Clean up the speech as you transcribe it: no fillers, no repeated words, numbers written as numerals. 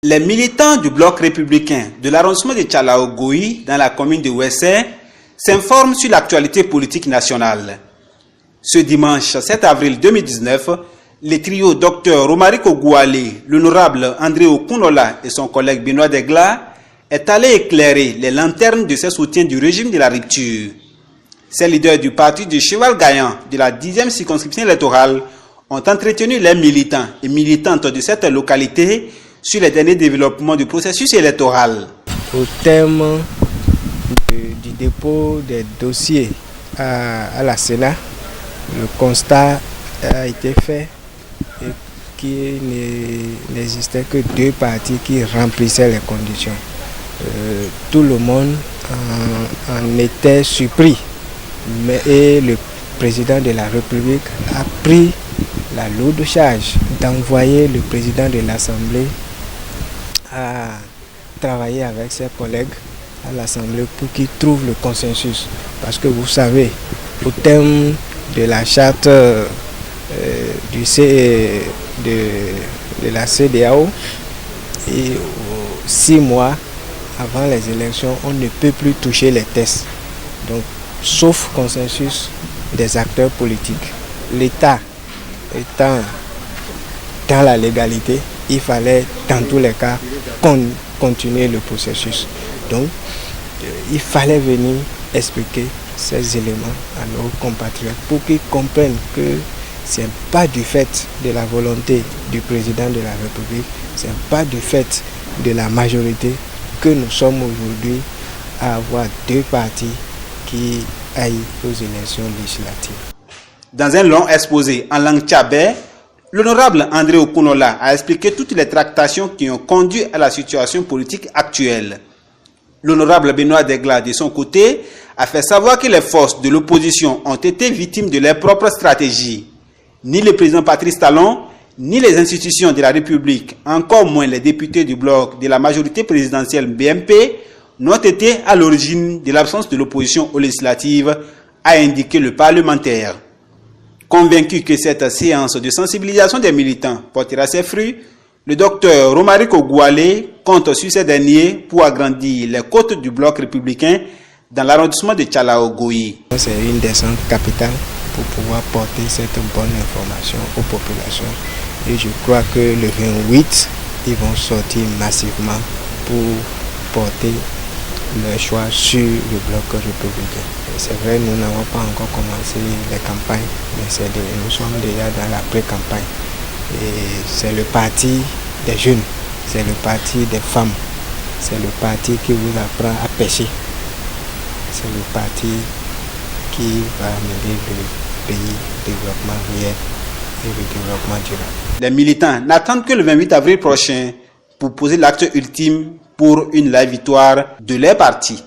Les militants du bloc républicain de l'arrondissement de Tchalaogoï, dans la commune de Ouessé, s'informent sur l'actualité politique nationale. Ce dimanche 7 avril 2019, le trio Dr Romaric Ogoualé, l'honorable André Okunola et son collègue Benoît Degla est allé éclairer les lanternes de ses soutiens du régime de la rupture. Ces leaders du parti du cheval gagnant de la 10e circonscription électorale ont entretenu les militants et militantes de cette localité sur les derniers développements du processus électoral. Au terme du dépôt des dossiers à la Sénat, le constat a été fait qu'il n'existait que deux partis qui remplissaient les conditions. Tout le monde en était surpris, et le président de la République a pris la lourde charge d'envoyer le président de l'Assemblée à travailler avec ses collègues à l'Assemblée pour qu'ils trouvent le consensus. Parce que vous savez, au terme de la charte de la CEDEAO, et 6 mois avant les élections, on ne peut plus toucher les tests. Donc, sauf consensus des acteurs politiques. L'État étant dans la légalité, il fallait dans tous les cas continuer le processus. Donc, il fallait venir expliquer ces éléments à nos compatriotes pour qu'ils comprennent que ce n'est pas du fait de la volonté du président de la République, ce n'est pas du fait de la majorité que nous sommes aujourd'hui à avoir deux partis qui aillent aux élections législatives. Dans un long exposé en langue tchabé, l'honorable André Okunola a expliqué toutes les tractations qui ont conduit à la situation politique actuelle. L'honorable Benoît Degla, de son côté, a fait savoir que les forces de l'opposition ont été victimes de leurs propres stratégies. Ni le président Patrice Talon, ni les institutions de la République, encore moins les députés du bloc de la majorité présidentielle BMP, n'ont été à l'origine de l'absence de l'opposition aux législatives, a indiqué le parlementaire. Convaincu que cette séance de sensibilisation des militants portera ses fruits, le docteur Romaric Ogoualé compte sur ces derniers pour agrandir les côtes du bloc républicain dans l'arrondissement de Tchalaogoï. C'est une descente capitale pour pouvoir porter cette bonne information aux populations. Et je crois que le 28, ils vont sortir massivement pour porter leur choix sur le bloc républicain. C'est vrai, nous n'avons pas encore commencé les campagnes, mais nous sommes déjà dans la pré-campagne. Et c'est le parti des jeunes, c'est le parti des femmes, c'est le parti qui vous apprend à pêcher. C'est le parti qui va mener le pays au développement réel et le développement durable. Les militants n'attendent que le 28 avril prochain pour poser l'acte ultime pour une live victoire de leur parti.